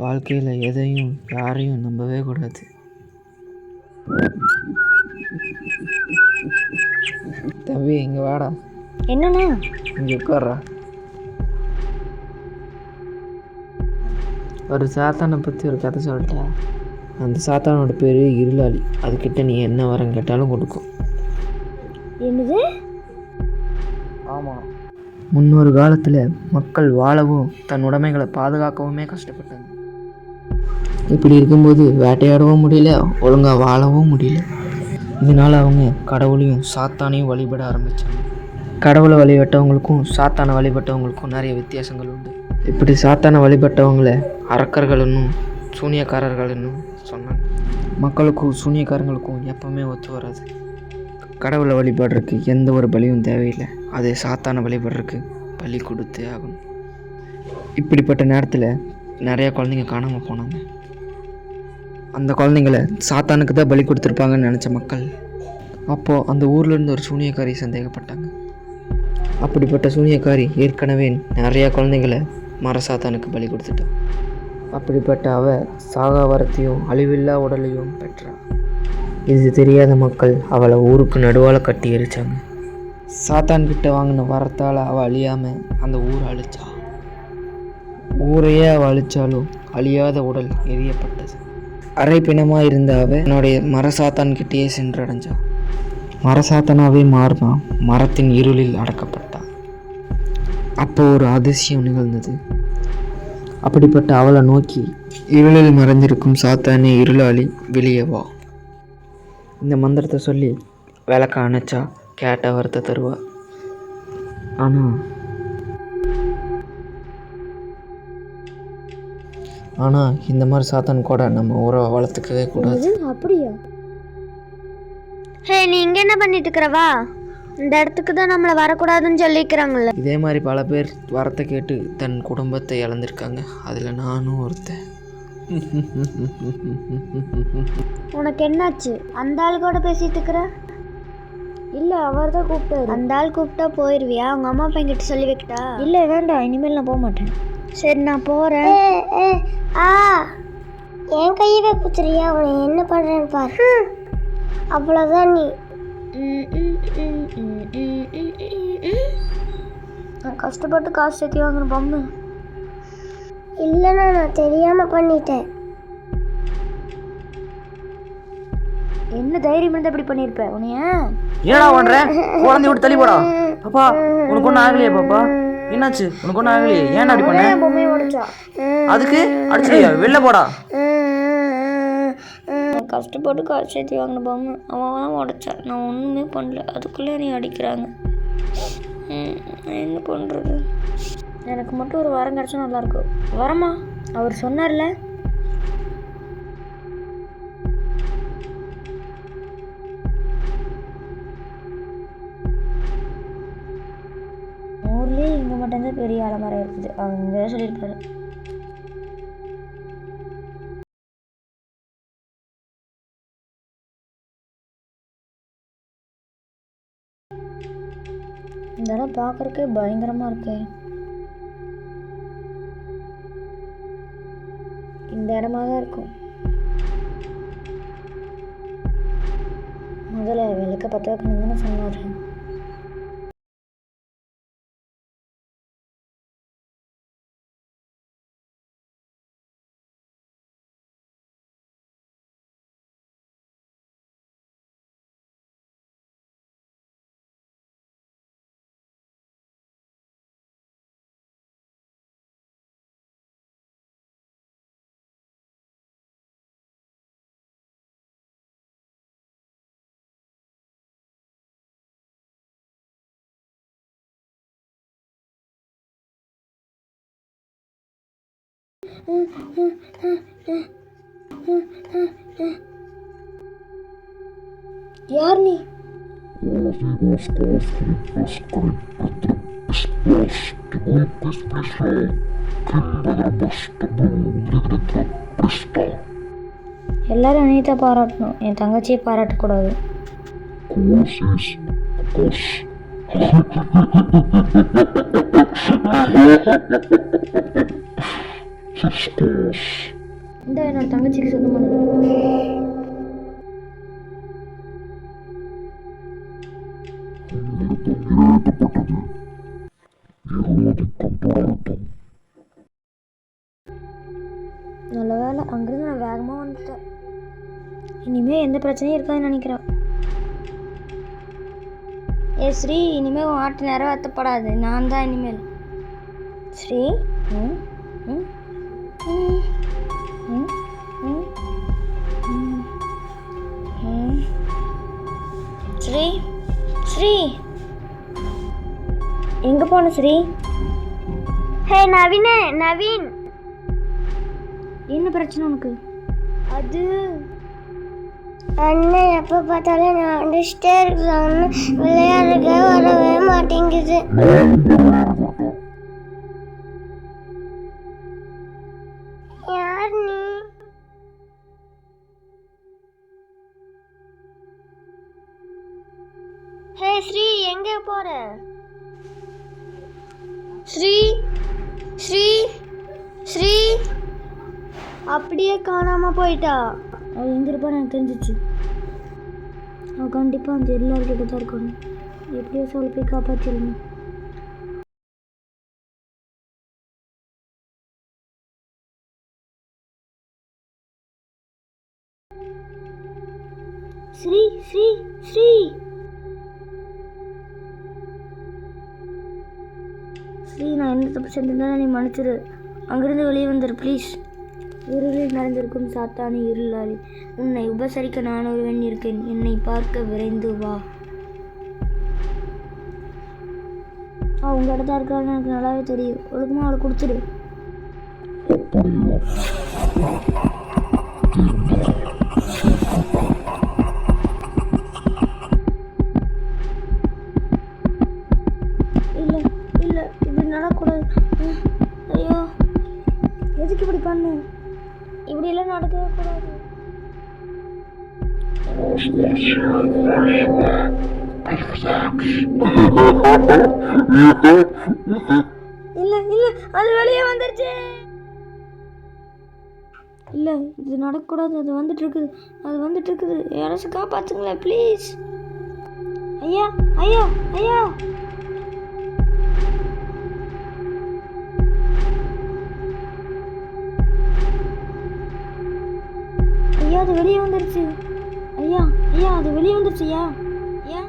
வாழ்க்கையில் எதையும் யாரையும் நம்பவே கூடாது. தம்பி இங்கே வாடா. என்னண்ணா? இங்கே உட்கார்றா. ஒரு சாத்தானை பற்றி ஒரு கதை சொல்லிட்டா. அந்த சாத்தானோட பேர் இருளாளி. அதுக்கிட்ட நீ என்ன வரம் கேட்டாலும் கொடுக்கும். என்னது? ஆமாம். முன்னொரு காலத்தில் மக்கள் வாழவும் தன் உடைமைகளை பாதுகாக்கவுமே கஷ்டப்பட்டாங்க. இப்படி இருக்கும்போது வேட்டையாடவும் முடியல, ஒழுங்காக வாழவும் முடியல. இதனால் அவங்க கடவுளையும் சாத்தானையும் வழிபட ஆரம்பித்தாங்க. கடவுளை வழிபட்டவங்களுக்கும் சாத்தானை வழிபட்டவங்களுக்கும் நிறைய வித்தியாசங்கள் உண்டு. இப்படி சாத்தானை வழிபட்டவங்களை அரக்கர்கள்னும் சூனியக்காரர்கள்னும் சொன்னாங்க. மக்களுக்கும் சூனியக்காரங்களுக்கும் எப்பவுமே ஒத்து வராது. கடவுளை வழிபடுறதுக்கு எந்த ஒரு பலியும் தேவையில்லை. அதே சாத்தானை வழிபடுறதுக்கு பலி கொடுத்தே ஆகணும். இப்படிப்பட்ட நேரத்தில் நிறையா குழந்தைங்க காணாமல் போனாங்க. அந்த குழந்தைங்கள சாத்தானுக்கு தான் பலி கொடுத்துருப்பாங்கன்னு நினச்ச மக்கள் அப்போது அந்த ஊர்லேருந்து ஒரு சூனியக்காரி சந்தேகப்பட்டாங்க. அப்படிப்பட்ட சூனியக்காரி ஏற்கனவே நிறையா குழந்தைங்களை மரசாத்தானுக்கு பலி கொடுத்துட்டான். அப்படிப்பட்ட அவ சாகாவரத்தையும் அழிவில்லா உடலையும் பெற்றாள். இது தெரியாத மக்கள் அவளை ஊருக்கு நடுவால் கட்டி எரிச்சாங்க. சாத்தான்கிட்ட வாங்கின வரத்தால் அவள் அழியாமல் அந்த ஊரை அழிச்சா. ஊரையே அவள் அழித்தாலும் அழியாத உடல் எரியப்பட்டது. அரை பிணமாக இருந்த அவள் என்னுடைய மரசாத்தான்கிட்டேயே சென்றடைஞ்சா. மரசாத்தானாவே மாறினா மரத்தின் இருளில் அடக்கப்பட்டா. அப்போ ஒரு அதிசயம் நிகழ்ந்தது. அப்படிப்பட்ட அவளை நோக்கி, இருளில் மறைந்திருக்கும் சாத்தானே இருளாளி வெளியே வா. இந்த மந்திரத்தை சொல்லி விளக்க அணைச்சா கேட்ட வரத்தை தருவா. ஆனால் இந்த மாதிரி சாத்தான் கூட நம்ம ஊரை வளர்த்துக்கவே கூடாது. அப்படியா? ஹே, நீ இங்கே என்ன பண்ணிட்டு இருக்கிறவா? இந்த இடத்துக்கு தான் நம்மளை வரக்கூடாதுன்னு சொல்லிக்கிறாங்கல்ல. இதே மாதிரி பல பேர் வரத்தை கேட்டு தன் குடும்பத்தை இழந்திருக்காங்க. அதில் நானும் ஒருத்தன். உனக்கு என்னாச்சு? அந்த ஆள் கூட பேசிட்டு இருக்கிற? இல்லை, அவர் தான் கூப்பிட்டாரு. அந்த ஆள் கூப்பிட்டா போயிடுவியா? அவங்க அம்மா அப்பா என்கிட்ட சொல்லி வைக்கிட்டா? இல்லை வேண்டாம், இனிமேல் நான் போக மாட்டேன். சரி, நான் போகிறேன். என் கையவே குத்துறியா? அவனை என்ன பண்ணுறேன்னு பாரு. அவ்வளோதான். நீ நான் கஷ்டப்பட்டு காசு சேர்த்து வாங்கின பொம்மை. இல்லைண்ணா, நான் தெரியாமல் பண்ணிட்டேன். என்ன தைரியம் இருந்தால் இப்படி பண்ணியிருப்பேன் உன்னைய? ஏடா பண்ணுறேன்? குழந்தை விட்டு தள்ளி போடா. பாப்பா, உனக்கு ஒன்றும் ஆகலையே? பாப்பா, என்னாச்சு? உனக்கு ஒன்றும் ஆகலையே? ஏன்டா அப்படி பண்ண? பொம்மையை உடைச்சா. அதுக்கு அடிச்சியா? வெளில போடா. கஷ்டப்பட்டு காசு சேர்த்து வாங்கின பொம்மை அவன் உடைச்சா. நான் ஒன்றுமே பண்ணல. அதுக்குள்ளே நீ அடிக்கிறாங்க. என்ன பண்ணுறது? எனக்கு மட்டும் ஒரு வாரம் கிடச்சா நல்லாயிருக்கும். வரமா? அவர் சொன்னார்ல. ஊர்லேயே இங்கே மட்டும்தான் பெரிய அலமரம் இருக்குது. அவங்க இங்கே சொல்லியிருப்பாரு. இந்த இடம் பார்க்குறக்கே பயங்கரமாக இருக்கு. இந்த இடமா தான் இருக்கும். முதல்ல விளக்க பற்ற வைக்கணும்னு சொன்னார். யார் நீ? எல்லாரும் நீட்டா பாராட்டணும், என் தங்கச்சியை பாராட்டக்கூடாது. இந்த என்னோட தங்கச்சிக்கு சொந்தமானது. நல்ல வேலை, அங்கிருந்து நான் வேகமாக வந்துட்டேன். இனிமேல் எந்த பிரச்சனையும் இருக்காதுன்னு நினைக்கிறேன். ஸ்ரீ, இனிமேல் உன் ஆட்டு நிறைவேற்றப்படாது. நான் தான் இனிமேல். ஸ்ரீ, ம் ம் ம் ம் ம் ம். ஸ்ரீ, ஸ்ரீ எங்கே போன ஸ்ரீ? ஹே நவீன், என்ன பிரச்சனை உனக்கு? அது அண்ணன் எப்போ பார்த்தாலும் நான் அடிச்சுட்டே இருக்கிறான்னு விளையாடுறதுக்கே வரவே மாட்டேங்குது. யார் நீ? ஹே ஸ்ரீ, எங்கே போற? ஸ்ரீ, ஸ்ரீ, ஸ்ரீ அப்படியே காணாமல் போயிட்டா. அவள் எங்கே இருப்பான்னு எனக்கு தெரிஞ்சிச்சு. அவள் கண்டிப்பாக அந்த எல்லாருக்கிட்ட தான் இருக்கணும். எப்படியோ சொல்லி போய் காப்பாற்றிடணும். ஸ்ரீ, ஸ்ரீ, ஸ்ரீ, ஸ்ரீ, நான் என்ன தப்பு செஞ்சிருந்தாலும் நீ மன்னிச்சிரு. அங்கிருந்து வெளியே வந்துரு ப்ளீஸ். இருளில் நடந்திருக்கும் சாத்தானி இருளாளி, உன்னை உபசரிக்க நான் ஒருவன் இருக்கேன். என்னை பார்க்க விரைந்து வா. உங்க இடத்தா இருக்கான்னு எனக்கு நல்லாவே தெரியும். ஒழுக்கமாக அவளை கொடுத்துடு. இல்லை இல்லை, இப்படி நடக்கூடாது. ஐயோ, எதுக்கு இப்படி பண்ணு? இப்படியெல்லாம் நடக்கவே கூடாது. இல்ல இல்ல, அது வெளியே வந்துருச்சு. இல்ல, இது நடக்கக்கூடாது. அது வந்துட்டு இருக்குது. யாராச்சும் காப்பாத்துங்களேன் ப்ளீஸ். ஐயா ஐயா ஐயா, ஐயா அது வெளியே வந்துருச்சு. ஐயா ஐயா, அது வெளியே வந்துருச்சு. ஐயா ஐயா.